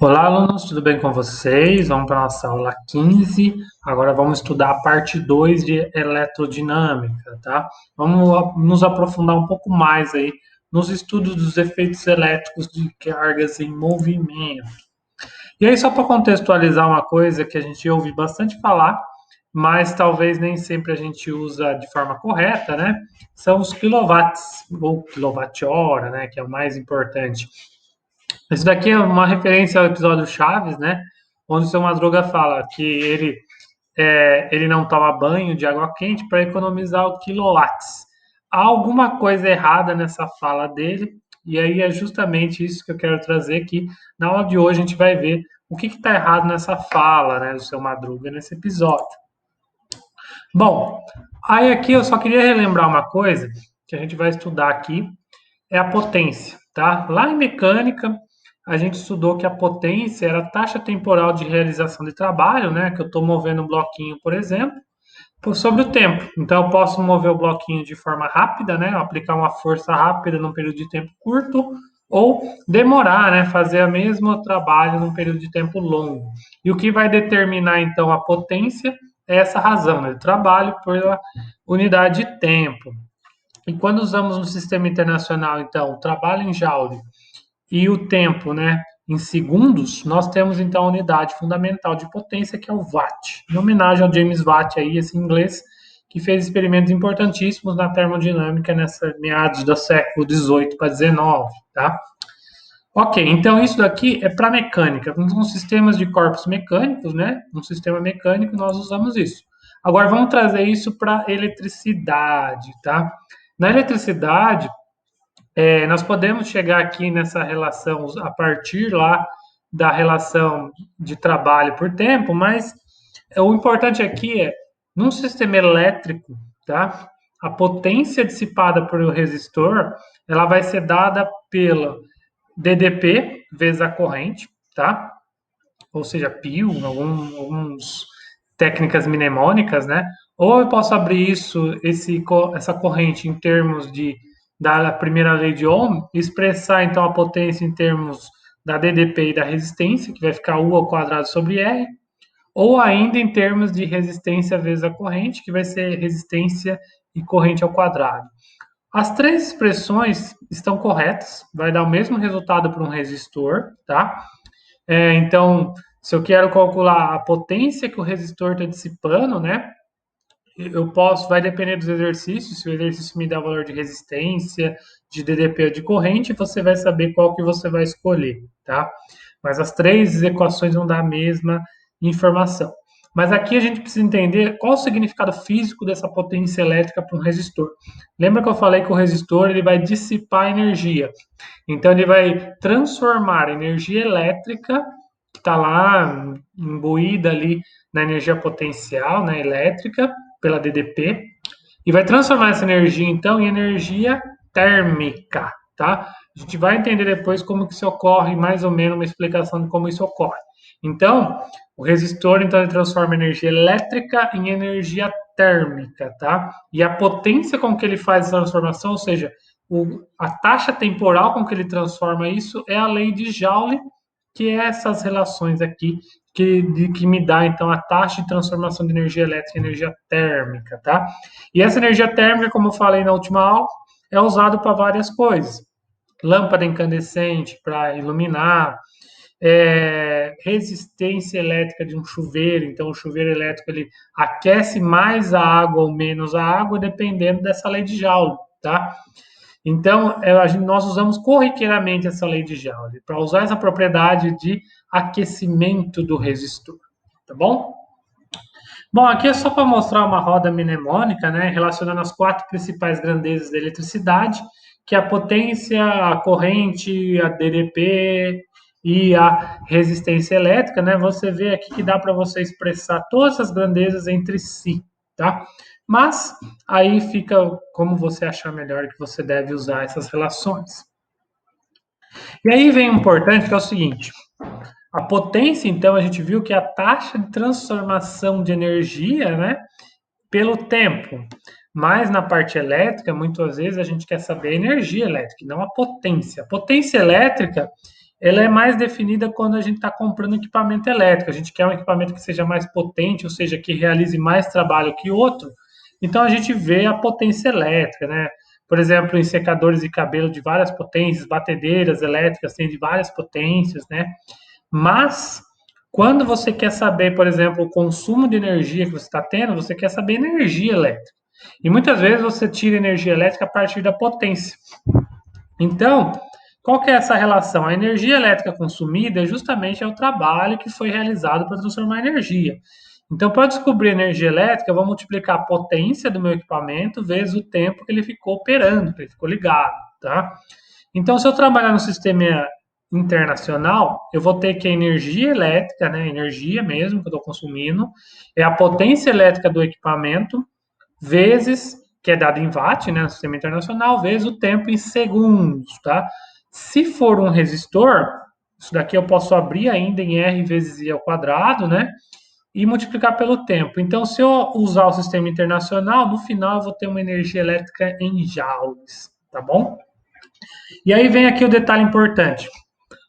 Olá, alunos, tudo bem com vocês? Vamos para a nossa aula 15. Agora vamos estudar a parte 2 de eletrodinâmica, tá? Vamos nos aprofundar um pouco mais aí nos estudos dos efeitos elétricos de cargas em movimento. E aí, só para contextualizar uma coisa que a gente ouve bastante falar, mas talvez nem sempre a gente usa de forma correta, né? São os quilowatts ou quilowatt-hora, né? Que é o mais importante. Isso daqui é uma referência ao episódio Chaves, né? Onde o seu Madruga fala que ele não toma banho de água quente para economizar o quilowatts. Há alguma coisa errada nessa fala dele, e aí é justamente isso que eu quero trazer aqui. Na aula de hoje a gente vai ver o que está errado nessa fala, né, do seu Madruga nesse episódio. Bom, aí aqui eu só queria relembrar uma coisa que a gente vai estudar aqui, é a potência, tá? Lá em mecânica, a gente estudou que a potência era a taxa temporal de realização de trabalho, né? Que eu estou movendo um bloquinho, por exemplo, sobre o tempo. Então, eu posso mover o bloquinho de forma rápida, né? Aplicar uma força rápida num período de tempo curto, ou demorar, né? Fazer o mesmo trabalho num período de tempo longo. E o que vai determinar, então, a potência é essa razão, né? Trabalho pela unidade de tempo. E quando usamos no sistema internacional, então, o trabalho em Joule e o tempo, né, em segundos, nós temos então a unidade fundamental de potência, que é o watt, em homenagem ao James Watt, aí, esse inglês, que fez experimentos importantíssimos na termodinâmica nessa meados do século XVIII para XIX, tá? Ok, então isso daqui é para mecânica. Com sistemas de corpos mecânicos, né? Um sistema mecânico, nós usamos isso. Agora vamos trazer isso para eletricidade, tá? Na eletricidade, nós podemos chegar aqui nessa relação a partir lá da relação de trabalho por tempo, mas o importante aqui é, num sistema elétrico, tá? A potência dissipada por o resistor, ela vai ser dada pela DDP vezes a corrente, tá? Ou seja, pio, alguns técnicas mnemônicas, né? Ou eu posso abrir essa corrente em termos da primeira lei de Ohm, expressar então a potência em termos da DDP e da resistência, que vai ficar U ao quadrado sobre R, ou ainda em termos de resistência vezes a corrente, que vai ser resistência e corrente ao quadrado. As três expressões estão corretas, vai dar o mesmo resultado para um resistor, tá? Então, se eu quero calcular a potência que o resistor está dissipando, né? Eu posso, vai depender dos exercícios. Se o exercício me dá o valor de resistência, de DDP ou de corrente, você vai saber qual que você vai escolher, tá? Mas as três equações vão dar a mesma informação. Mas aqui a gente precisa entender qual o significado físico dessa potência elétrica para um resistor. Lembra que eu falei que o resistor ele vai dissipar energia. Então ele vai transformar a energia elétrica que está lá imbuída ali na energia potencial, né, elétrica, pela DDP, e vai transformar essa energia, então, em energia térmica, tá? A gente vai entender depois como que isso ocorre, mais ou menos uma explicação de como isso ocorre. Então, o resistor, então, ele transforma energia elétrica em energia térmica, tá? E a potência com que ele faz essa transformação, ou seja, a taxa temporal com que ele transforma isso é a lei de Joule, que é essas relações aqui que me dá então a taxa de transformação de energia elétrica em energia térmica, tá? E essa energia térmica, como eu falei na última aula, é usada para várias coisas. Lâmpada incandescente para iluminar, resistência elétrica de um chuveiro, então o chuveiro elétrico ele aquece mais a água ou menos a água, dependendo dessa lei de Joule, tá? Então, nós usamos corriqueiramente essa lei de Joule para usar essa propriedade de aquecimento do resistor, tá bom? Bom, aqui é só para mostrar uma roda mnemônica, né, relacionando as quatro principais grandezas da eletricidade, que é a potência, a corrente, a DDP e a resistência elétrica, né? Você vê aqui que dá para você expressar todas essas grandezas entre si, tá? Mas aí fica como você achar melhor que você deve usar essas relações. E aí vem o importante que é o seguinte: a potência, então, a gente viu que é a taxa de transformação de energia, né, pelo tempo. Mas na parte elétrica, muitas vezes a gente quer saber a energia elétrica, não a potência. A potência elétrica, ela é mais definida quando a gente está comprando equipamento elétrico. A gente quer um equipamento que seja mais potente, ou seja, que realize mais trabalho que outro. Então a gente vê a potência elétrica, né? Por exemplo, em secadores de cabelo de várias potências, batedeiras elétricas têm de várias potências, né? Mas quando você quer saber, por exemplo, o consumo de energia que você está tendo, você quer saber energia elétrica. E muitas vezes você tira energia elétrica a partir da potência. Então, qual que é essa relação? A energia elétrica consumida é justamente o trabalho que foi realizado para transformar energia. Então, para descobrir energia elétrica, eu vou multiplicar a potência do meu equipamento vezes o tempo que ele ficou operando, que ele ficou ligado, tá? Então, se eu trabalhar no sistema internacional, eu vou ter que a energia elétrica, né, energia mesmo que eu estou consumindo, é a potência elétrica do equipamento vezes, que é dado em watt, né, no sistema internacional, vezes o tempo em segundos, tá? Se for um resistor, isso daqui eu posso abrir ainda em R vezes I ao quadrado, né? E multiplicar pelo tempo. Então, se eu usar o sistema internacional, no final eu vou ter uma energia elétrica em joules, tá bom? E aí vem aqui o detalhe importante.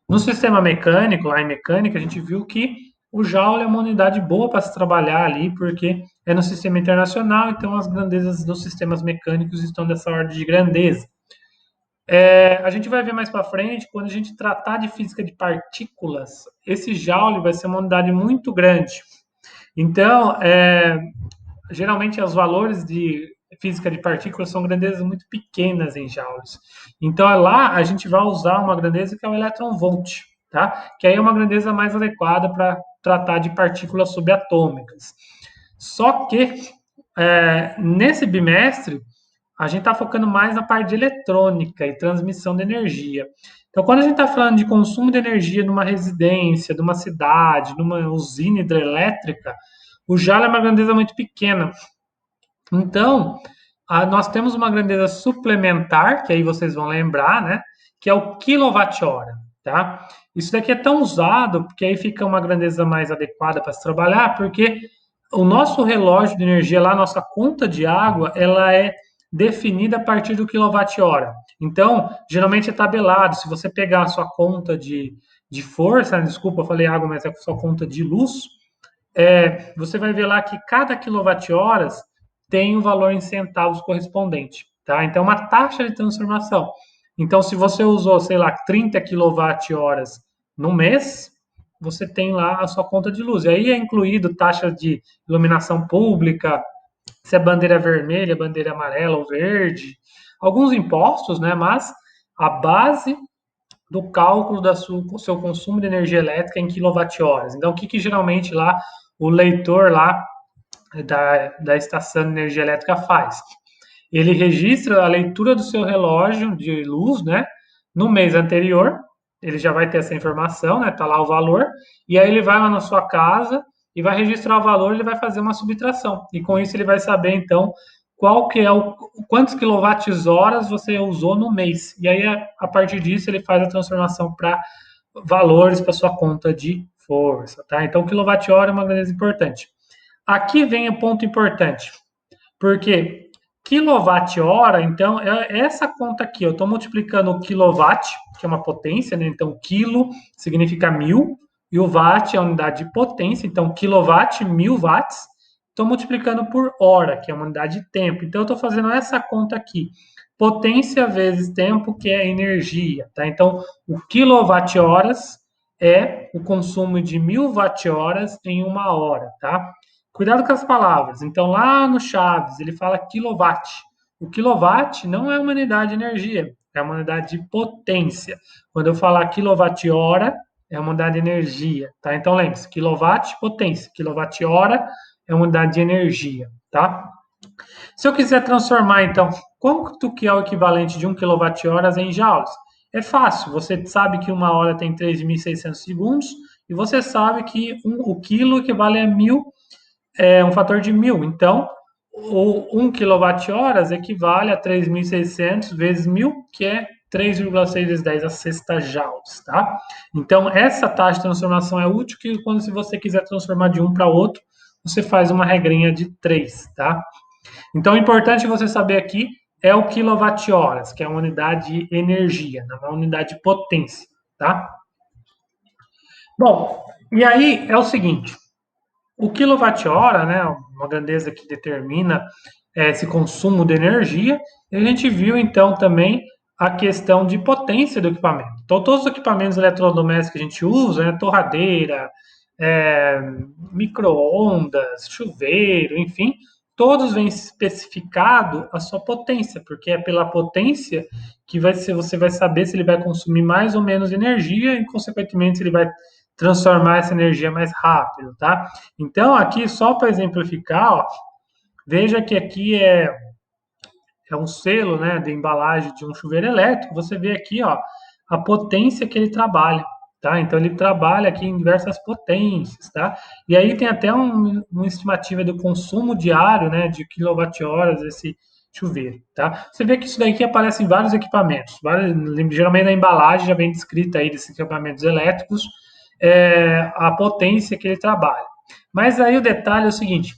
No sistema mecânico, lá em mecânica, a gente viu que o Joule é uma unidade boa para se trabalhar ali, porque é no sistema internacional, então as grandezas dos sistemas mecânicos estão dessa ordem de grandeza. A gente vai ver mais para frente, quando a gente tratar de física de partículas, esse Joule vai ser uma unidade muito grande. Então, geralmente os valores de física de partículas são grandezas muito pequenas em joules. Então lá a gente vai usar uma grandeza que é o elétron-volt, tá? Que aí é uma grandeza mais adequada para tratar de partículas subatômicas. Só que nesse bimestre a gente está focando mais na parte de eletrônica e transmissão de energia. Então, quando a gente está falando de consumo de energia numa residência, numa cidade, numa usina hidrelétrica, o Joule é uma grandeza muito pequena. Então, nós temos uma grandeza suplementar, que aí vocês vão lembrar, né? Que é o quilowatt-hora, tá? Isso daqui é tão usado, porque aí fica uma grandeza mais adequada para se trabalhar, porque o nosso relógio de energia lá, nossa conta de água, ela é definida a partir do quilowatt-hora. Então, geralmente é tabelado. Se você pegar a sua conta de força, desculpa, eu falei água, mas é a sua conta de luz, você vai ver lá que cada quilowatt-horas tem o valor em centavos correspondente, tá? Então, uma taxa de transformação. Então, se você usou, sei lá, 30 quilowatt-horas no mês, você tem lá a sua conta de luz. E aí é incluído taxa de iluminação pública, se é bandeira vermelha, bandeira amarela ou verde, alguns impostos, né? Mas a base do cálculo do seu consumo de energia elétrica em quilowatt-horas. Então, o que geralmente lá o leitor lá da estação de energia elétrica faz? Ele registra a leitura do seu relógio de luz, né, no mês anterior, ele já vai ter essa informação, né, tá lá o valor, e aí ele vai lá na sua casa e vai registrar o valor, ele vai fazer uma subtração, e com isso ele vai saber, então, qual que é quantos quilowatts-horas você usou no mês, e aí a partir disso ele faz a transformação para valores para sua conta de força, tá? Então, quilowatt-hora é uma grandeza importante. Aqui vem o ponto importante, porque quilowatt-hora, então, é essa conta aqui. Eu estou multiplicando o quilowatt, que é uma potência, né? Então, quilo significa 1000, e o watt é a unidade de potência. Então, quilowatt, 1000 watts. Estou multiplicando por hora, que é uma unidade de tempo. Então, eu estou fazendo essa conta aqui. Potência vezes tempo, que é energia, tá? Então, o quilowatt-horas é o consumo de 1000 watt-horas em uma hora, tá? Cuidado com as palavras. Então, lá no Chaves, ele fala quilowatt. O quilowatt não é uma unidade de energia, é uma unidade de potência. Quando eu falar quilowatt-hora, é uma unidade de energia, tá? Então, lembre-se, quilowatt, potência. Quilowatt-hora é uma unidade de energia, tá? Se eu quiser transformar, então, quanto que é o equivalente de 1 kWh em joules? É fácil, você sabe que uma hora tem 3.600 segundos e você sabe que o quilo equivale a 1.000, um fator de 1.000. Então, o 1 kWh equivale a 3.600 vezes 1.000, que é 3,6 vezes 10 a sexta joules, tá? Então, essa taxa de transformação é útil que quando se você quiser transformar de um para outro, você faz uma regrinha de 3, tá? Então, o importante você saber aqui é o quilowatt-horas, que é uma unidade de energia, não é uma unidade de potência, tá? Bom, e aí é o seguinte, o quilowatt-hora, né, uma grandeza que determina esse consumo de energia, e a gente viu então também a questão de potência do equipamento. Então, todos os equipamentos eletrodomésticos que a gente usa, né, torradeira, é, micro-ondas, chuveiro, enfim, todos vêm especificado a sua potência, porque é pela potência que você vai saber se ele vai consumir mais ou menos energia e, consequentemente, se ele vai transformar essa energia mais rápido, tá? Então, aqui, só para exemplificar, ó, veja que aqui é um selo, né, de embalagem de um chuveiro elétrico. Você vê aqui, ó, a potência que ele trabalha, tá? Então, ele trabalha aqui em diversas potências, tá? E aí tem até uma estimativa do consumo diário, né, de quilowatt-horas desse chuveiro, tá? Você vê que isso daqui aparece em vários equipamentos, geralmente na embalagem já vem descrita aí desses equipamentos elétricos, a potência que ele trabalha. Mas aí o detalhe é o seguinte,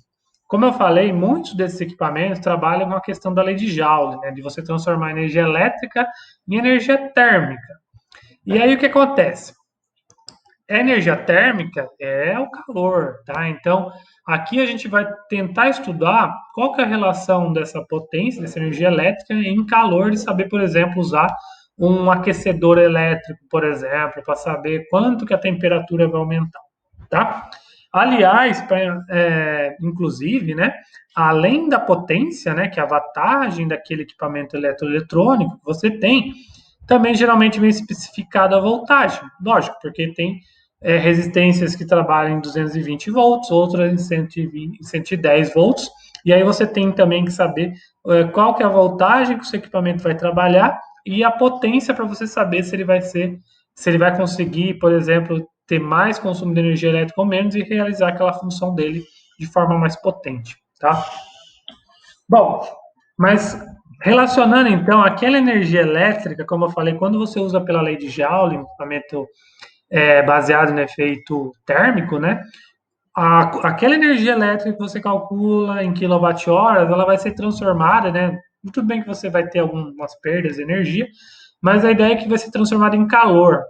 como eu falei, muitos desses equipamentos trabalham com a questão da lei de Joule, né, de você transformar energia elétrica em energia térmica. E aí o que acontece? A energia térmica é o calor, tá? Então, aqui a gente vai tentar estudar qual que é a relação dessa potência, dessa energia elétrica em calor e saber, por exemplo, usar um aquecedor elétrico, por exemplo, para saber quanto que a temperatura vai aumentar, tá? Aliás, inclusive, né, além da potência, né, que é a wattagem daquele equipamento eletroeletrônico que você tem, também geralmente vem especificada a voltagem. Lógico, porque tem resistências que trabalham em 220 volts, outras em 120, 110 volts, e aí você tem também que saber qual que é a voltagem que o seu equipamento vai trabalhar e a potência para você saber se ele vai conseguir, por exemplo, ter mais consumo de energia elétrica ou menos e realizar aquela função dele de forma mais potente, tá? Bom, mas relacionando então aquela energia elétrica, como eu falei, quando você usa pela lei de Joule, um equipamento baseado no efeito térmico, né? Aquela energia elétrica que você calcula em quilowatt-horas, ela vai ser transformada, né? Muito bem que você vai ter algumas perdas de energia, mas a ideia é que vai ser transformada em calor.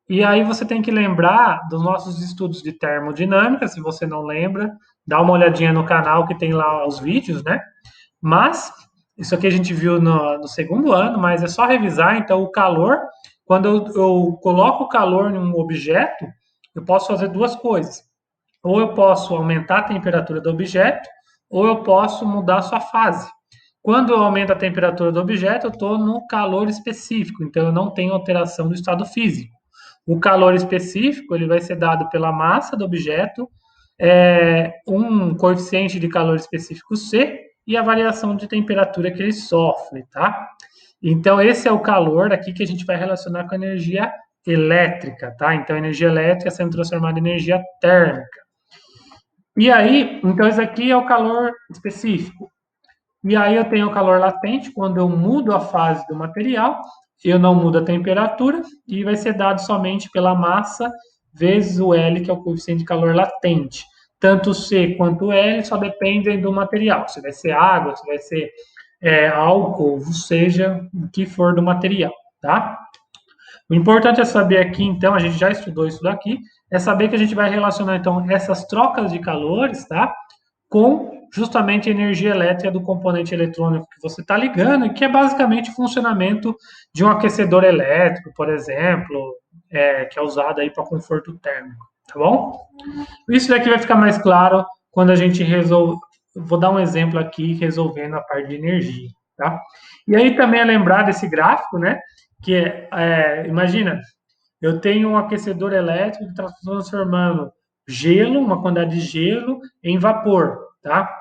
E aí você tem que lembrar dos nossos estudos de termodinâmica, se você não lembra, dá uma olhadinha no canal que tem lá os vídeos, né? Mas isso aqui a gente viu no segundo ano, mas é só revisar. Então, o calor, quando eu coloco o calor em um objeto, eu posso fazer duas coisas. Ou eu posso aumentar a temperatura do objeto, ou eu posso mudar a sua fase. Quando eu aumento a temperatura do objeto, eu estou no calor específico, então eu não tenho alteração do estado físico. O calor específico ele vai ser dado pela massa do objeto, um coeficiente de calor específico C e a variação de temperatura que ele sofre, tá? Então, esse é o calor aqui que a gente vai relacionar com a energia elétrica, tá? Então, energia elétrica sendo transformada em energia térmica. E aí, então, esse aqui é o calor específico. E aí eu tenho o calor latente, quando eu mudo a fase do material, eu não mudo a temperatura e vai ser dado somente pela massa vezes o L, que é o coeficiente de calor latente. Tanto o C quanto o L só dependem do material. Se vai ser água, se vai ser álcool, seja o que for do material, tá? O importante é saber aqui, então, a gente já estudou isso daqui, é saber que a gente vai relacionar, então, essas trocas de calores, tá? Com justamente a energia elétrica do componente eletrônico que você está ligando, e que é basicamente o funcionamento de um aquecedor elétrico, por exemplo, que é usado aí para conforto térmico, tá bom? Isso daqui vai ficar mais claro quando a gente resolve. Vou dar um exemplo aqui resolvendo a parte de energia, tá? E aí também é lembrar desse gráfico, né? Que imagina, eu tenho um aquecedor elétrico que está transformando gelo, uma quantidade de gelo, em vapor, tá?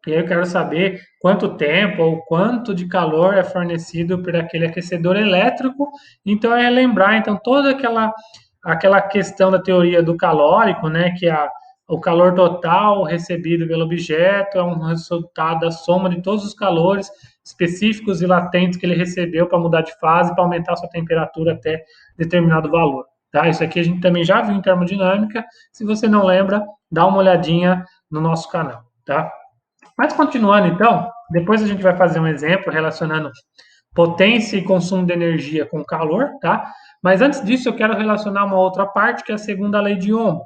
E aí eu quero saber quanto tempo ou quanto de calor é fornecido por aquele aquecedor elétrico. Então é lembrar então toda aquela questão da teoria do calórico, né, que o calor total recebido pelo objeto é um resultado da soma de todos os calores específicos e latentes que ele recebeu para mudar de fase, para aumentar a sua temperatura até determinado valor. Tá? Isso aqui a gente também já viu em termodinâmica. Se você não lembra, dá uma olhadinha no nosso canal. Tá? Mas continuando então, depois a gente vai fazer um exemplo relacionando potência e consumo de energia com calor, tá? Mas antes disso, eu quero relacionar uma outra parte, que é a segunda lei de Ohm.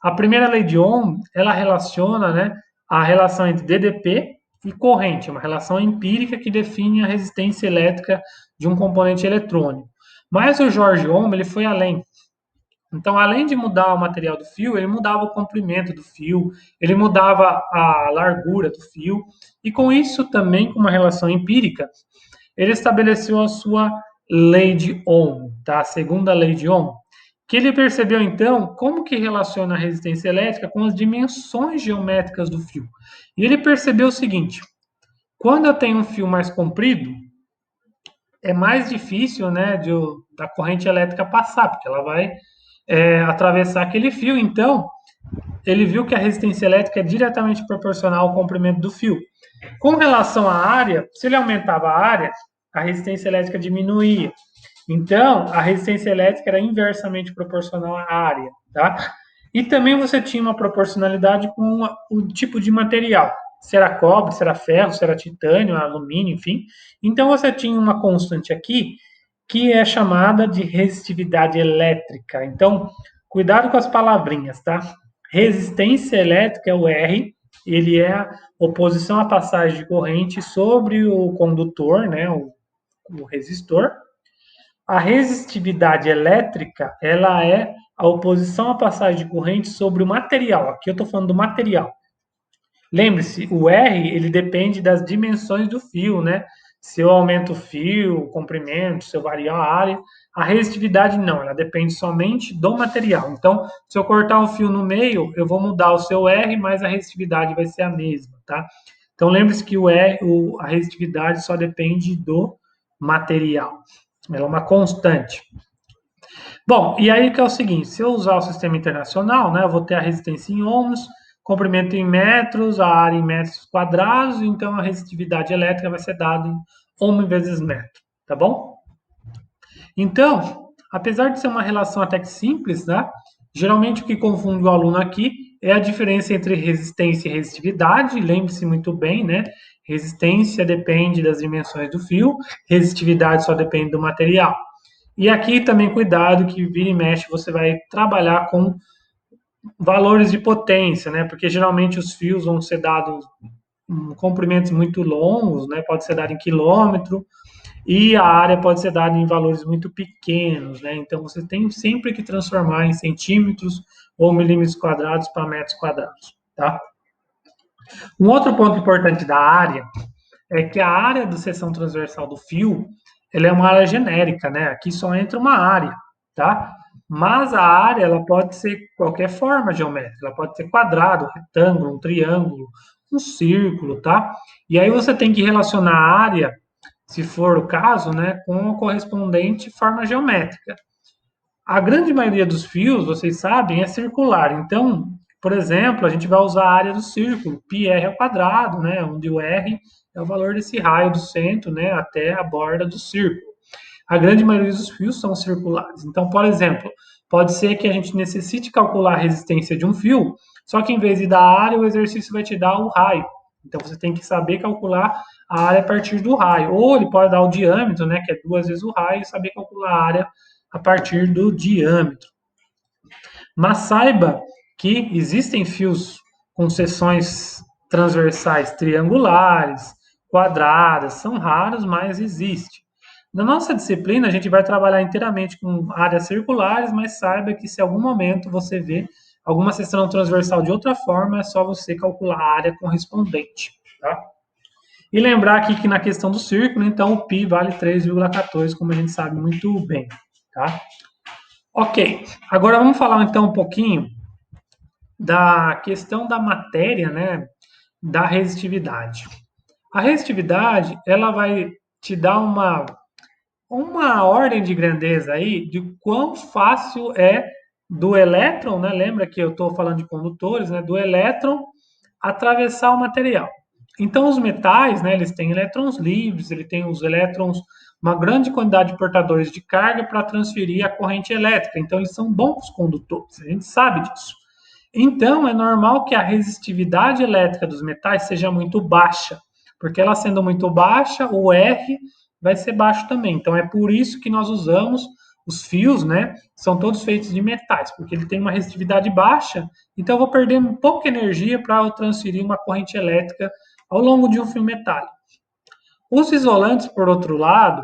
A primeira lei de Ohm, ela relaciona, né, a relação entre DDP e corrente, uma relação empírica que define a resistência elétrica de um componente eletrônico. Mas o George Ohm, ele foi além. Então, além de mudar o material do fio, ele mudava o comprimento do fio, ele mudava a largura do fio, e com isso também, com uma relação empírica, ele estabeleceu a sua lei de Ohm, tá? A segunda lei de Ohm, que ele percebeu então como que relaciona a resistência elétrica com as dimensões geométricas do fio. E ele percebeu o seguinte: quando eu tenho um fio mais comprido, é mais difícil, né, da corrente elétrica passar, porque ela vai atravessar aquele fio. Então, ele viu que a resistência elétrica é diretamente proporcional ao comprimento do fio. Com relação à área, se ele aumentava a área, a resistência elétrica diminuía. Então, a resistência elétrica era inversamente proporcional à área, tá? E também você tinha uma proporcionalidade com o tipo de material. Se era cobre, se era ferro, se era titânio, alumínio, enfim. Então, você tinha uma constante aqui que é chamada de resistividade elétrica. Então, cuidado com as palavrinhas, tá? Resistência elétrica é o R, ele é a oposição à passagem de corrente sobre o condutor, né, o resistor. A resistividade elétrica, ela é a oposição à passagem de corrente sobre o material. Aqui eu estou falando do material. Lembre-se, o R ele depende das dimensões do fio, né? Se eu aumento o fio, o comprimento, se eu variar a área, a resistividade não, ela depende somente do material. Então, se eu cortar um fio no meio, eu vou mudar o seu R, mas a resistividade vai ser a mesma, tá? Então, lembre-se que a resistividade só depende do material. Ela é uma constante. Bom, e aí que é o seguinte, se eu usar o sistema internacional, né, eu vou ter a resistência em ohms, comprimento em metros, a área em metros quadrados, então a resistitividade elétrica vai ser dada em ohm vezes metro, tá bom? Então, apesar de ser uma relação até que simples, né, geralmente o que confunde o aluno aqui é a diferença entre resistência e resistitividade, lembre-se muito bem, né, resistência depende das dimensões do fio, resistitividade só depende do material. E aqui também cuidado que vira e mexe você vai trabalhar com valores de potência, né? Porque geralmente os fios vão ser dados em comprimentos muito longos, né? Pode ser dado em quilômetro e a área pode ser dada em valores muito pequenos, né? Então você tem sempre que transformar em centímetros ou milímetros quadrados para metros quadrados, tá? Um outro ponto importante da área é que a área da seção transversal do fio, ela é uma área genérica, né? Aqui só entra uma área, tá? Mas a área, ela pode ser qualquer forma geométrica, ela pode ser quadrado, retângulo, um triângulo, um círculo, tá? E aí você tem que relacionar a área, se for o caso, né, com a correspondente forma geométrica. A grande maioria dos fios, vocês sabem, é circular. Então, por exemplo, a gente vai usar a área do círculo, πr ao quadrado, né, onde o r é o valor desse raio do centro, né, até a borda do círculo. A grande maioria dos fios são circulares. Então, por exemplo, pode ser que a gente necessite calcular a resistência de um fio, só que em vez de dar a área, o exercício vai te dar o raio. Então, você tem que saber calcular a área a partir do raio. Ou ele pode dar o diâmetro, né, que é 2 vezes o raio, e saber calcular a área a partir do diâmetro. Mas saiba que existem fios com seções transversais triangulares, quadradas, são raros, mas existe. Na nossa disciplina, a gente vai trabalhar inteiramente com áreas circulares, mas saiba que se em algum momento você vê alguma seção transversal de outra forma, é só você calcular a área correspondente. Tá? E lembrar aqui que na questão do círculo, então o π vale 3,14, como a gente sabe muito bem. Tá? Ok, agora vamos falar então um pouquinho da questão da matéria, né, da resistividade. A resistividade, ela vai te dar uma ordem de grandeza aí de quão fácil é do elétron, né, lembra que eu estou falando de condutores, né, do elétron atravessar o material. Então, os metais, né, eles têm elétrons livres, ele tem os elétrons, uma grande quantidade de portadores de carga para transferir a corrente elétrica. Então, eles são bons condutores, a gente sabe disso. Então, é normal que a resistividade elétrica dos metais seja muito baixa, porque ela sendo muito baixa, o R vai ser baixo também. Então, é por isso que nós usamos os fios, né, são todos feitos de metais, porque ele tem uma resistividade baixa, então eu vou perder pouca energia para eu transferir uma corrente elétrica ao longo de um fio metálico. Os isolantes, por outro lado,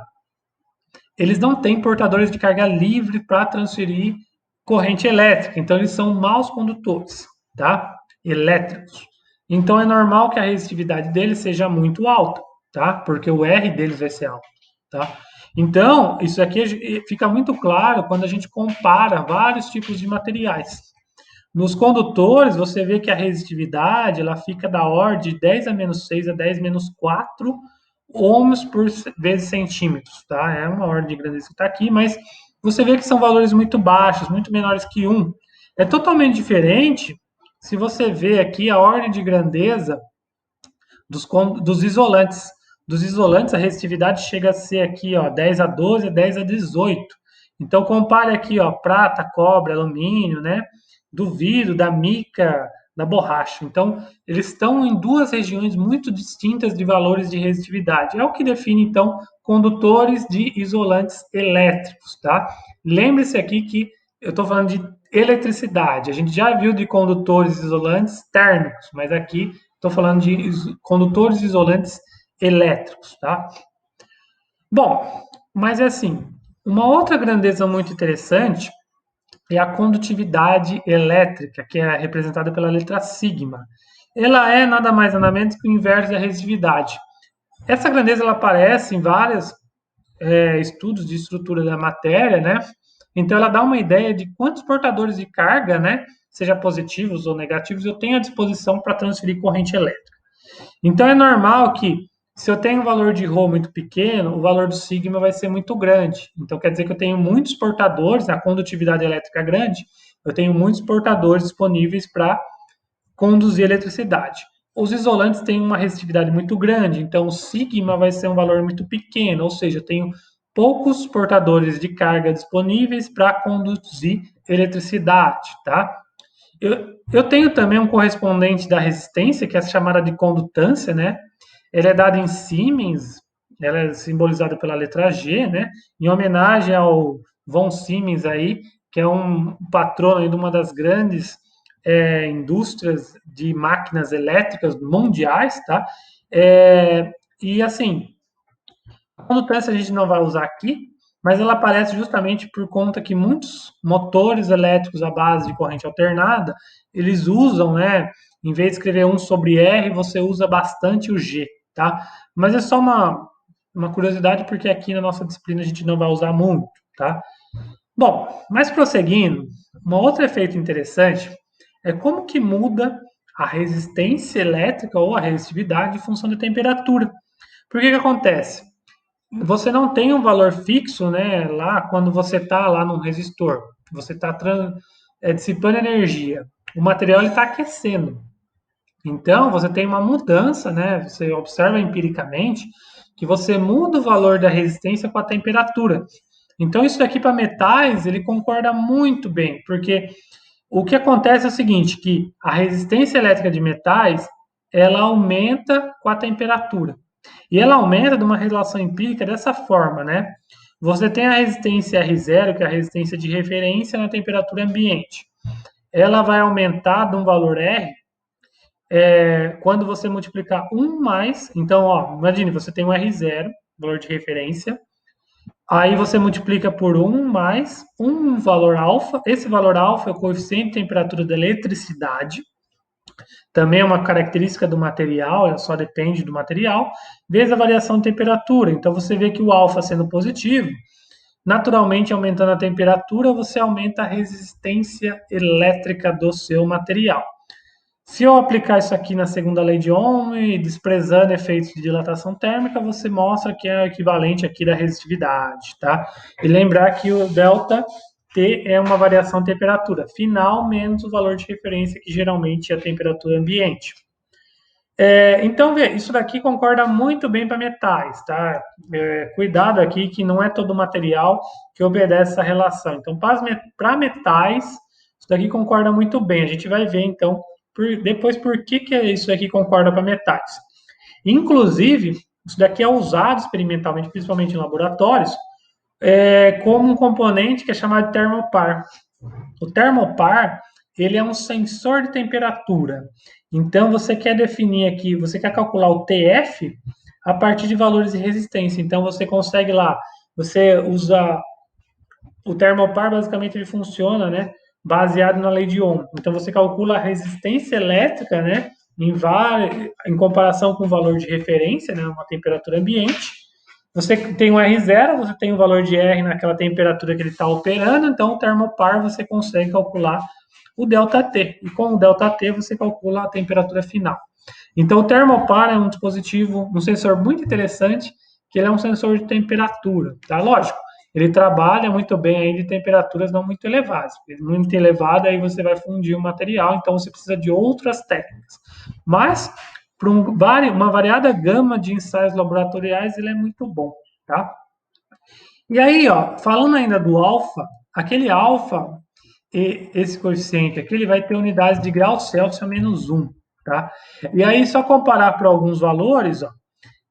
eles não têm portadores de carga livre para transferir corrente elétrica, então eles são maus condutores, tá? Elétricos. Então é normal que a resistividade deles seja muito alta, tá? Porque o R deles vai ser alto, tá? Então, isso aqui fica muito claro quando a gente compara vários tipos de materiais. Nos condutores, você vê que a resistividade ela fica da ordem de 10 a menos 6 a 10 menos 4 ohms por vezes centímetros, tá? É uma ordem de grandeza que está aqui, mas você vê que são valores muito baixos, muito menores que 1. É totalmente diferente se você vê aqui a ordem de grandeza dos isolantes. Dos isolantes, a resistividade chega a ser aqui, ó, 10 a 12, 10 a 18. Então, compare aqui, ó, prata, cobre, alumínio, né? Do vidro, da mica, da borracha. Então, eles estão em duas regiões muito distintas de valores de resistividade. É o que define, então, condutores de isolantes elétricos, tá? Lembre-se aqui que eu estou falando de eletricidade. A gente já viu de condutores isolantes térmicos, mas aqui estou falando de condutores isolantes elétricos, tá? Bom, mas é assim, uma outra grandeza muito interessante é a condutividade elétrica, que é representada pela letra sigma. Ela é nada mais nada menos que o inverso da resistividade. Essa grandeza ela aparece em vários estudos de estrutura da matéria, né? Então ela dá uma ideia de quantos portadores de carga, né, seja positivos ou negativos, eu tenho à disposição para transferir corrente elétrica. Então é normal que, se eu tenho um valor de ρ muito pequeno, o valor do sigma vai ser muito grande. Então quer dizer que eu tenho muitos portadores, a condutividade elétrica grande, eu tenho muitos portadores disponíveis para conduzir eletricidade. Os isolantes têm uma resistividade muito grande, então o sigma vai ser um valor muito pequeno, ou seja, eu tenho poucos portadores de carga disponíveis para conduzir eletricidade, tá? Eu tenho também um correspondente da resistência, que é chamada de condutância, né? Ela é dada em Siemens, ela é simbolizada pela letra G, né? Em homenagem ao von Siemens aí, que é um patrono de uma das grandes indústrias de máquinas elétricas mundiais, tá? E assim, a condutância a gente não vai usar aqui, mas ela aparece justamente por conta que muitos motores elétricos à base de corrente alternada, eles usam, né, em vez de escrever 1 sobre R, você usa bastante o G, tá? Mas é só uma curiosidade, porque aqui na nossa disciplina a gente não vai usar muito, tá? Bom, mas prosseguindo, um outro efeito interessante é como que muda a resistência elétrica ou a resistividade em função da temperatura. Por que que acontece? Você não tem um valor fixo, né, lá quando você está lá no resistor. Você está dissipando energia. O material está aquecendo. Então, você tem uma mudança, né? Você observa empiricamente que você muda o valor da resistência com a temperatura. Então, isso daqui para metais, ele concorda muito bem, porque o que acontece é o seguinte, que a resistência elétrica de metais, ela aumenta com a temperatura. E ela aumenta de uma relação empírica dessa forma, né? Você tem a resistência R0, que é a resistência de referência na temperatura ambiente. Ela vai aumentar de um valor R quando você multiplicar 1 mais. Então, ó, imagine, você tem um R0, valor de referência. Aí você multiplica por 1 mais um valor alfa. Esse valor alfa é o coeficiente de temperatura da eletricidade. Também é uma característica do material, ela só depende do material, vezes a variação de temperatura. Então você vê que o alfa sendo positivo, naturalmente aumentando a temperatura, você aumenta a resistência elétrica do seu material. Se eu aplicar isso aqui na segunda lei de Ohm e desprezando efeitos de dilatação térmica, você mostra que é o equivalente aqui da resistividade, tá? E lembrar que o delta T é uma variação de temperatura final menos o valor de referência, que geralmente é a temperatura ambiente. Então, vê, isso daqui concorda muito bem para metais, tá? Cuidado aqui que não é todo material que obedece essa relação. Então, para metais, isso daqui concorda muito bem. A gente vai ver, então, depois por que isso aqui concorda para metais. Inclusive, isso daqui é usado experimentalmente, principalmente em laboratórios, como um componente que é chamado de termopar. O termopar, ele é um sensor de temperatura. Então, você quer definir aqui, você quer calcular o TF a partir de valores de resistência. Então, você consegue lá, você usa o termopar, basicamente ele funciona, né, baseado na lei de Ohm. Então, você calcula a resistência elétrica, né, em comparação com o valor de referência, né, uma temperatura ambiente. Você tem um R0, você tem o valor de R naquela temperatura que ele está operando, então o termopar você consegue calcular o ΔT. E com o ΔT você calcula a temperatura final. Então o termopar é um dispositivo, um sensor muito interessante, que ele é um sensor de temperatura, tá? Lógico, ele trabalha muito bem aí de temperaturas não muito elevadas. Muito elevada aí você vai fundir o material, então você precisa de outras técnicas. Mas para uma variada gama de ensaios laboratoriais, ele é muito bom, tá? E aí, ó, falando ainda do alfa, aquele alfa, esse coeficiente aqui, ele vai ter unidades de grau Celsius a -1, tá? E aí, só comparar para alguns valores, ó,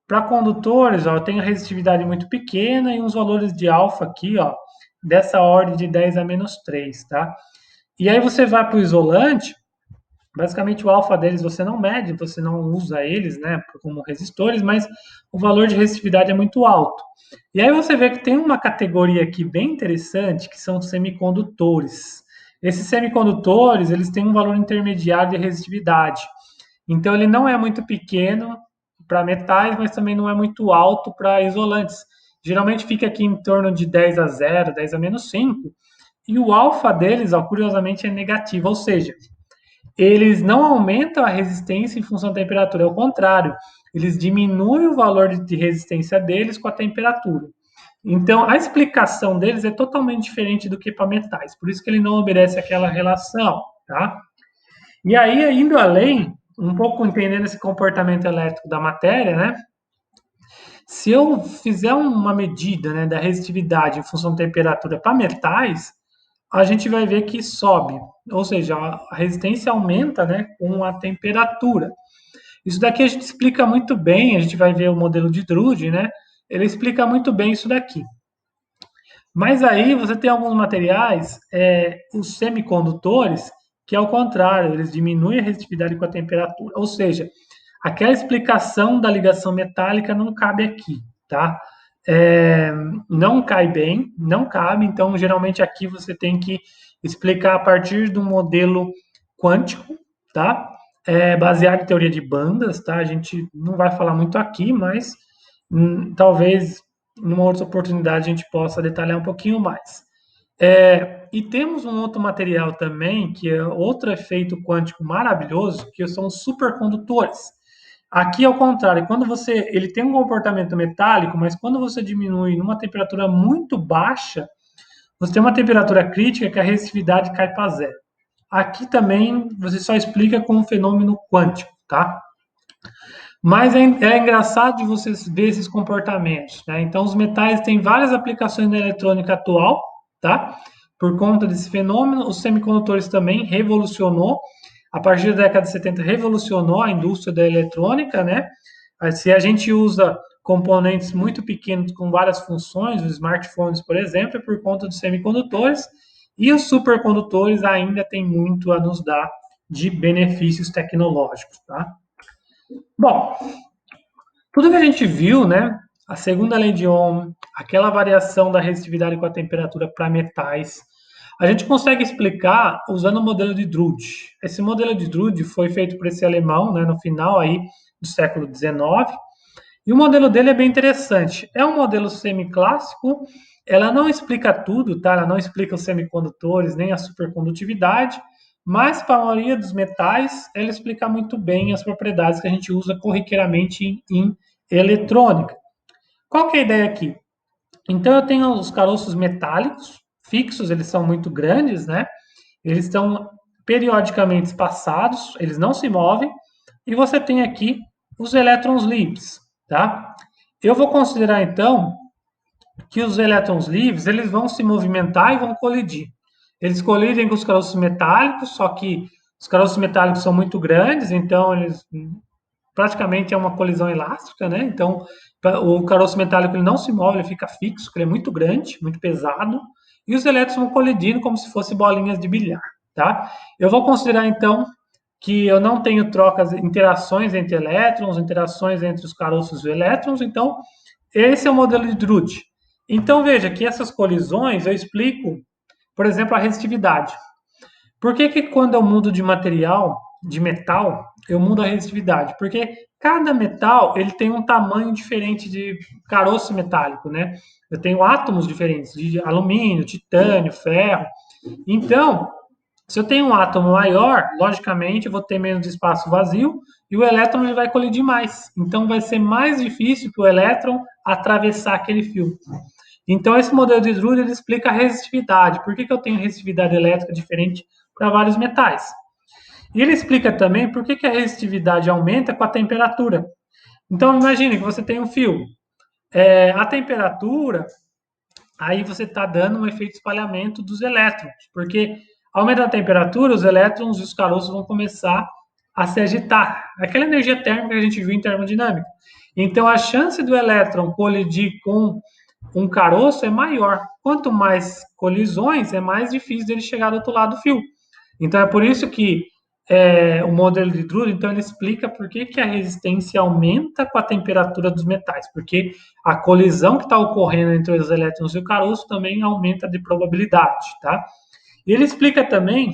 para condutores, ó, tem a resistividade muito pequena e uns valores de alfa aqui, ó, dessa ordem de 10 a -3, tá? E aí você vai para o isolante, basicamente o alfa deles você não mede, você não usa eles, né, como resistores, mas o valor de resistividade é muito alto. E aí você vê que tem uma categoria aqui bem interessante, que são os semicondutores. Esses semicondutores, eles têm um valor intermediário de resistividade. Então ele não é muito pequeno para metais, mas também não é muito alto para isolantes. Geralmente fica aqui em torno de 10 a 0, 10 a -5, e o alfa deles, ó, curiosamente, é negativo, ou seja, eles não aumentam a resistência em função da temperatura, é o contrário, eles diminuem o valor de resistência deles com a temperatura. Então, a explicação deles é totalmente diferente do que para metais, por isso que ele não obedece aquela relação, tá? E aí, indo além, um pouco entendendo esse comportamento elétrico da matéria, né? Se eu fizer uma medida, né, da resistividade em função da temperatura para metais, a gente vai ver que sobe, ou seja, a resistência aumenta, né, com a temperatura. Isso daqui a gente explica muito bem, a gente vai ver o modelo de Drude, né? Ele explica muito bem isso daqui. Mas aí você tem alguns materiais, os semicondutores, que é o contrário, eles diminuem a resistividade com a temperatura. Ou seja, aquela explicação da ligação metálica não cabe aqui, tá? É, não cai bem, não cabe, então geralmente aqui você tem que explicar a partir do modelo quântico, tá? Baseado em teoria de bandas, tá? A gente não vai falar muito aqui, mas talvez numa outra oportunidade a gente possa detalhar um pouquinho mais. E temos um outro material também, que é outro efeito quântico maravilhoso, que são os supercondutores. Aqui ao contrário, quando ele tem um comportamento metálico, mas quando você diminui numa temperatura muito baixa, você tem uma temperatura crítica que a resistividade cai para zero. Aqui também você só explica com um fenômeno quântico, tá? Mas é engraçado de você ver esses comportamentos, né? Então, os metais têm várias aplicações na eletrônica atual, tá? Por conta desse fenômeno, os semicondutores também revolucionou, a partir da década de 70, revolucionou a indústria da eletrônica, né? Se a gente usa componentes muito pequenos com várias funções, os smartphones, por exemplo, é por conta dos semicondutores, e os supercondutores ainda têm muito a nos dar de benefícios tecnológicos, tá? Bom, tudo que a gente viu, né? A segunda lei de Ohm, aquela variação da resistividade com a temperatura para metais, a gente consegue explicar usando o modelo de Drude. Esse modelo de Drude foi feito por esse alemão, né, no final aí do século XIX, e o modelo dele é bem interessante. É um modelo semiclássico, ela não explica tudo, tá? Ela não explica os semicondutores nem a supercondutividade, mas para a maioria dos metais, ela explica muito bem as propriedades que a gente usa corriqueiramente em eletrônica. Qual que é a ideia aqui? Então eu tenho os caroços metálicos fixos, eles são muito grandes, né? Eles estão periodicamente espaçados, eles não se movem, e você tem aqui os elétrons livres, tá? Eu vou considerar então que os elétrons livres, eles vão se movimentar e vão colidir. Eles colidem com os caroços metálicos, só que os caroços metálicos são muito grandes, então eles praticamente é uma colisão elástica, né? Então, O caroço metálico ele não se move, ele fica fixo, porque ele é muito grande, muito pesado, e os elétrons vão colidindo como se fossem bolinhas de bilhar, tá? Eu vou considerar, então, que eu não tenho trocas, interações entre elétrons, interações entre os caroços e elétrons, então esse é o modelo de Drude. Então veja que essas colisões eu explico, por exemplo, a resistividade. Por que que quando eu mudo de material, de metal, eu mudo a resistividade? Porque cada metal ele tem um tamanho diferente de caroço metálico, né? Eu tenho átomos diferentes de alumínio, titânio, ferro. Então, se eu tenho um átomo maior, logicamente eu vou ter menos espaço vazio e o elétron ele vai colidir mais. Então vai ser mais difícil para o elétron atravessar aquele fio. Então esse modelo de Drude ele explica a resistividade. Por que, que eu tenho resistividade elétrica diferente para vários metais? E ele explica também por que, que a resistividade aumenta com a temperatura. Então imagine que você tem um fio. A temperatura, aí você está dando um efeito de espalhamento dos elétrons, porque aumenta a temperatura, os elétrons e os caroços vão começar a se agitar. Aquela energia térmica que a gente viu em termodinâmica. Então, a chance do elétron colidir com um caroço é maior. Quanto mais colisões, é mais difícil dele chegar do outro lado do fio. Então, é por isso que o modelo de Drude, então, ele explica por que, que a resistência aumenta com a temperatura dos metais, porque a colisão que está ocorrendo entre os elétrons e o caroço também aumenta de probabilidade, tá? E ele explica também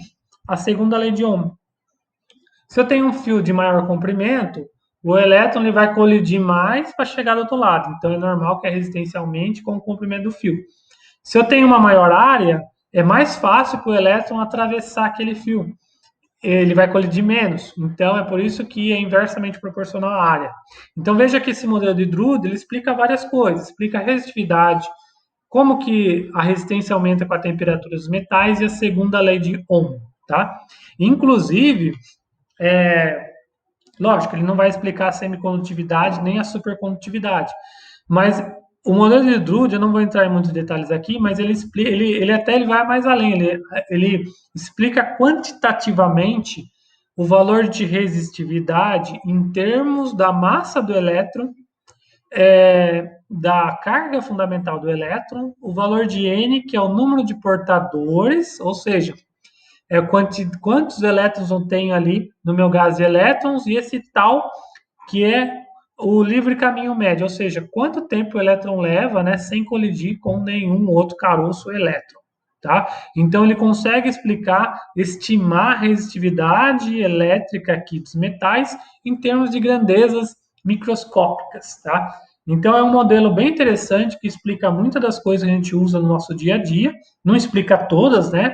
a segunda lei de Ohm. Se eu tenho um fio de maior comprimento, o elétron ele vai colidir mais para chegar do outro lado. Então é normal que a resistência aumente com o comprimento do fio. Se eu tenho uma maior área, é mais fácil para o elétron atravessar aquele fio. Ele vai colidir menos. Então é por isso que é inversamente proporcional à área. Então veja que esse modelo de Drude ele explica várias coisas. Explica a resistividade, como que a resistência aumenta com a temperatura dos metais e a segunda lei de Ohm, tá? Inclusive, lógico, ele não vai explicar a semicondutividade nem a supercondutividade, mas o modelo de Drude, eu não vou entrar em muitos detalhes aqui, mas ele explica, ele vai mais além, ele explica quantitativamente o valor de resistividade em termos da massa do elétron, da carga fundamental do elétron, o valor de N, que é o número de portadores, ou seja, quantos elétrons eu tenho ali no meu gás de elétrons, e esse tal, que é o livre caminho médio, ou seja, quanto tempo o elétron leva, né, sem colidir com nenhum outro caroço elétron. Tá? Então ele consegue explicar, estimar a resistividade elétrica aqui dos metais em termos de grandezas microscópicas. Tá? Então é um modelo bem interessante que explica muitas das coisas que a gente usa no nosso dia a dia, não explica todas, né?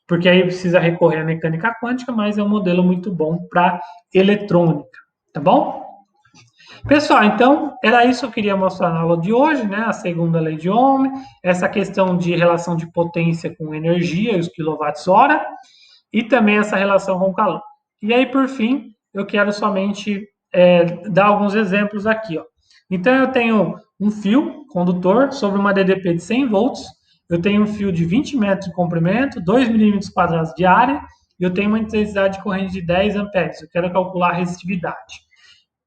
Porque aí precisa recorrer à mecânica quântica, mas é um modelo muito bom para eletrônica, tá bom? Pessoal, então era isso que eu queria mostrar na aula de hoje, né? A segunda lei de Ohm, essa questão de relação de potência com energia e os quilowatts-hora, e também essa relação com calor. E aí, por fim, eu quero somente dar alguns exemplos aqui, ó. Então, eu tenho um fio condutor sobre uma DDP de 100 volts, eu tenho um fio de 20 metros de comprimento, 2 milímetros quadrados de área, e eu tenho uma intensidade de corrente de 10 amperes. Eu quero calcular a resistividade.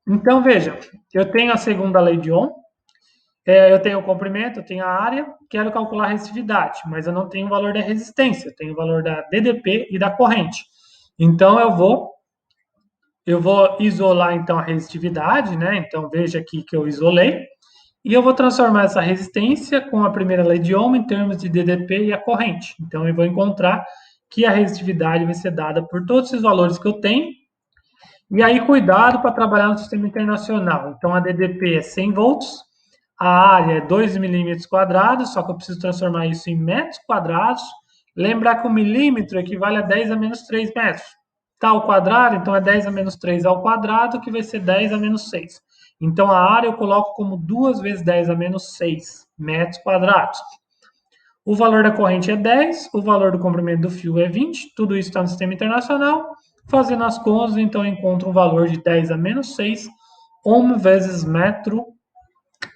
Então, veja, eu tenho a segunda lei de Ohm, eu tenho o comprimento, eu tenho a área, quero calcular a resistividade, mas eu não tenho o valor da resistência, eu tenho o valor da DDP e da corrente. Então, eu vou isolar então a resistividade, né? Então, veja aqui que eu isolei, e eu vou transformar essa resistência com a primeira lei de Ohm em termos de DDP e a corrente. Então, eu vou encontrar que a resistividade vai ser dada por todos esses valores que eu tenho. E aí, cuidado para trabalhar no sistema internacional. Então, a DDP é 100 volts, a área é 2 milímetros quadrados, só que eu preciso transformar isso em metros quadrados. Lembrar que o milímetro equivale a 10 a menos 3 metros. Está ao quadrado, então é 10 a menos 3 ao quadrado, que vai ser 10 a menos 6. Então, a área eu coloco como 2 vezes 10 a menos 6 metros quadrados. O valor da corrente é 10, o valor do comprimento do fio é 20, tudo isso está no sistema internacional. Fazendo as contas, então eu encontro um valor de 10 a menos 6 ohm vezes metro,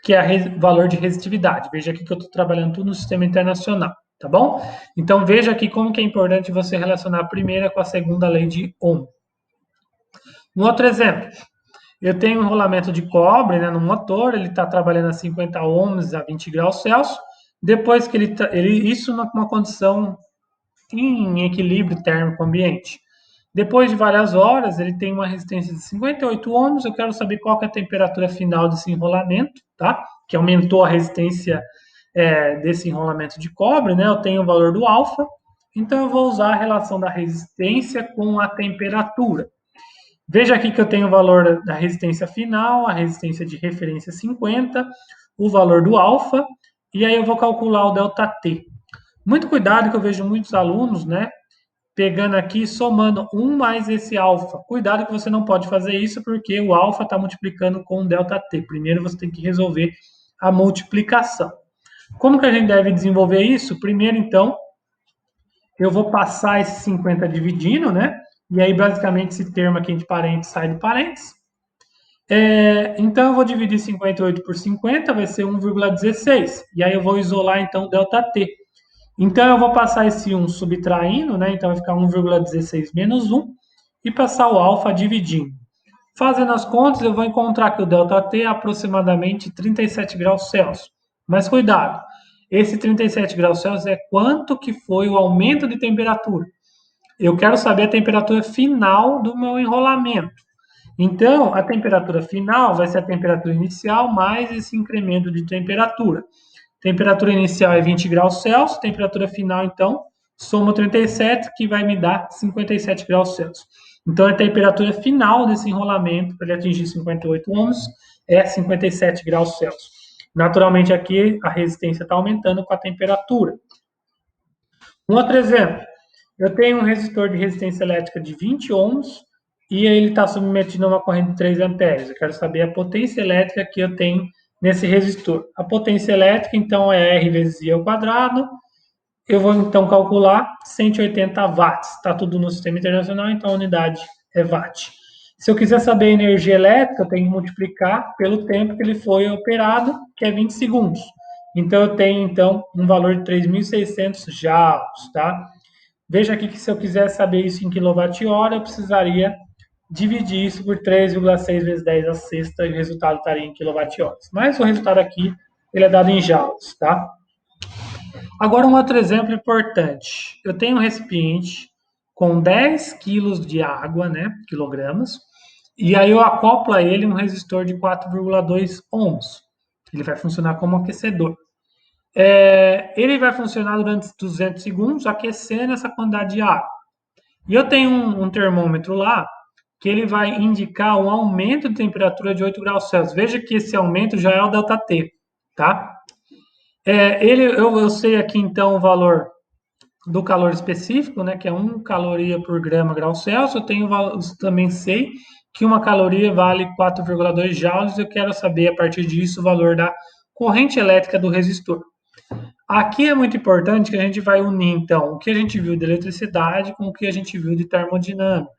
que é o valor de resistividade. Veja aqui que eu estou trabalhando tudo no sistema internacional, tá bom? Então veja aqui como que é importante você relacionar a primeira com a segunda lei de Ohm. Um outro exemplo. Eu tenho um enrolamento de cobre, né, no motor, ele está trabalhando a 50 ohms a 20 graus Celsius. Depois que isso numa condição em equilíbrio térmico ambiente. Depois de várias horas, ele tem uma resistência de 58 ohms. Eu quero saber qual que é a temperatura final desse enrolamento, tá? Que aumentou a resistência desse enrolamento de cobre, né? Eu tenho o valor do alfa, então eu vou usar a relação da resistência com a temperatura. Veja aqui que eu tenho o valor da resistência final, a resistência de referência 50, o valor do alfa, e aí eu vou calcular o ΔT. Muito cuidado que eu vejo muitos alunos, né, pegando aqui somando 1 mais esse alfa. Cuidado que você não pode fazer isso porque o alfa está multiplicando com o ΔT. Primeiro você tem que resolver a multiplicação. Como que a gente deve desenvolver isso? Primeiro, então, eu vou passar esse 50 dividindo, né? E aí, basicamente, esse termo aqui de parênteses sai do parênteses. Então, eu vou dividir 58 por 50, vai ser 1,16. E aí, eu vou isolar, então, o ΔT. Então, eu vou passar esse 1 subtraindo, né? Então, vai ficar 1,16 menos 1. E passar o alfa dividindo. Fazendo as contas, eu vou encontrar que o ΔT é aproximadamente 37 graus Celsius. Mas cuidado, esse 37 graus Celsius é quanto que foi o aumento de temperatura. Eu quero saber a temperatura final do meu enrolamento. Então, a temperatura final vai ser a temperatura inicial mais esse incremento de temperatura. Temperatura inicial é 20 graus Celsius, temperatura final, então, soma 37, que vai me dar 57 graus Celsius. Então, a temperatura final desse enrolamento, para ele atingir 58 ohms, é 57 graus Celsius. Naturalmente, aqui a resistência está aumentando com a temperatura. Um outro exemplo, eu tenho um resistor de resistência elétrica de 20 ohms e ele está submetido a uma corrente de 3 amperes. Eu quero saber a potência elétrica que eu tenho nesse resistor. A potência elétrica, então, é R vezes I ao quadrado. Eu vou, então, calcular 180 watts. Está tudo no sistema internacional, então a unidade é watt. Se eu quiser saber a energia elétrica, eu tenho que multiplicar pelo tempo que ele foi operado, que é 20 segundos. Então, eu tenho, então, um valor de 3.600 joules, tá? Veja aqui que se eu quiser saber isso em quilowatt-hora, eu precisaria dividir isso por 3,6 vezes 10 a sexta e o resultado estaria em quilowatt-horas. Mas o resultado aqui ele é dado em joules, tá? Agora um outro exemplo importante. Eu tenho um recipiente com 10 quilos de água, né, quilogramas, e aí eu acoplo a ele um resistor de 4,2 ohms. Ele vai funcionar como aquecedor. Ele vai funcionar durante 200 segundos, aquecendo essa quantidade de água. E eu tenho um termômetro lá que ele vai indicar um aumento de temperatura de 8 graus Celsius. Veja que esse aumento já é o ΔT, tá? Eu sei aqui então o valor do calor específico, né, que é 1 caloria por grama grau Celsius. Também sei que uma caloria vale 4,2 joules. Eu quero saber a partir disso o valor da corrente elétrica do resistor. Aqui é muito importante que a gente vai unir, então, o que a gente viu de eletricidade com o que a gente viu de termodinâmica.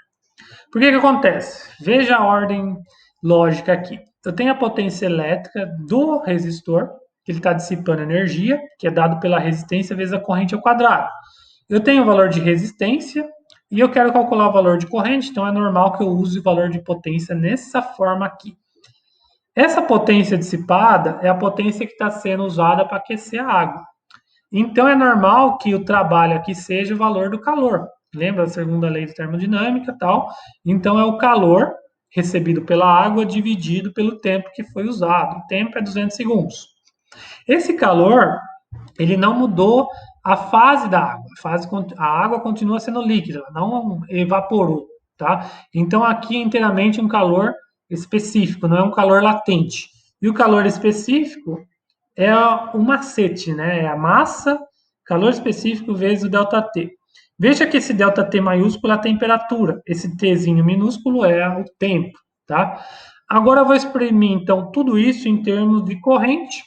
Por que acontece? Veja a ordem lógica aqui. Eu tenho a potência elétrica do resistor, que ele está dissipando energia, que é dado pela resistência vezes a corrente ao quadrado. Eu tenho o valor de resistência e eu quero calcular o valor de corrente, então é normal que eu use o valor de potência nessa forma aqui. Essa potência dissipada é a potência que está sendo usada para aquecer a água. Então é normal que o trabalho aqui seja o valor do calor. Lembra da segunda lei de termodinâmica e tal? Então é o calor recebido pela água dividido pelo tempo que foi usado. O tempo é 200 segundos. Esse calor, ele não mudou a fase da água. A água continua sendo líquida, ela não evaporou, tá? Então aqui é inteiramente um calor específico, não é um calor latente. E o calor específico é o macete, né? É a massa, calor específico vezes o ΔT. Veja que esse ΔT maiúsculo é a temperatura, esse Tzinho minúsculo é o tempo, tá? Agora eu vou exprimir, então, tudo isso em termos de corrente.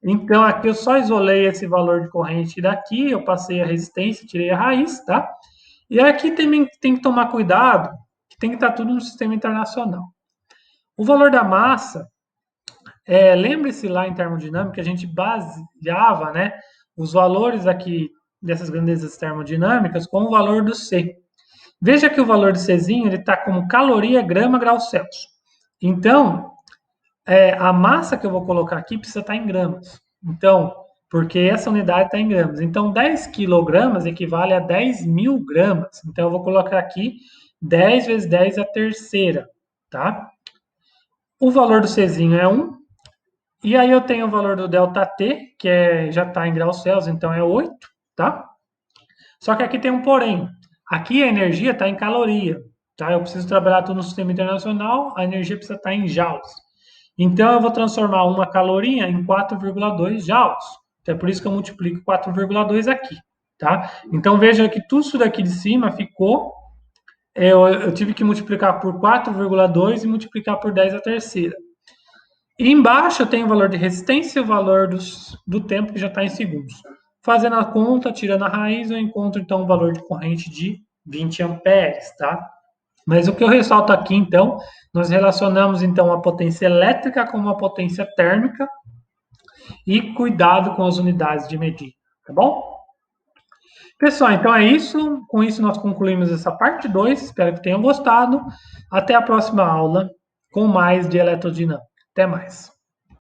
Então, aqui eu só isolei esse valor de corrente daqui, eu passei a resistência, tirei a raiz, tá? E aqui também tem que tomar cuidado, que tem que estar tudo no sistema internacional. O valor da massa, lembre-se lá em termodinâmica que a gente baseava, né, os valores aqui dessas grandezas termodinâmicas com o valor do C. Veja que o valor do Czinho ele está como caloria grama grau Celsius. Então, a massa que eu vou colocar aqui precisa estar em gramas. Então, porque essa unidade está em gramas. Então, 10 quilogramas equivale a 10.000 gramas. Então, eu vou colocar aqui 10 vezes 10 a terceira, tá? O valor do Czinho é 1. E aí eu tenho o valor do ΔT, que já está em graus Celsius, então é 8, tá? Só que aqui tem um porém. Aqui a energia está em caloria, tá? Eu preciso trabalhar tudo no sistema internacional, a energia precisa estar em joules. Então eu vou transformar uma caloria em 4,2 joules. Então é por isso que eu multiplico 4,2 aqui, tá? Então veja que tudo isso daqui de cima ficou. Eu tive que multiplicar por 4,2 e multiplicar por 10 a terceira. E embaixo eu tenho o valor de resistência e o valor do tempo que já está em segundos. Fazendo a conta, tirando a raiz, eu encontro então o valor de corrente de 20 amperes, tá? Mas o que eu ressalto aqui, então, nós relacionamos então a potência elétrica com a potência térmica e cuidado com as unidades de medida, tá bom? Pessoal, então é isso. Com isso nós concluímos essa parte 2. Espero que tenham gostado. Até a próxima aula com mais de eletrodinâmica. Até mais.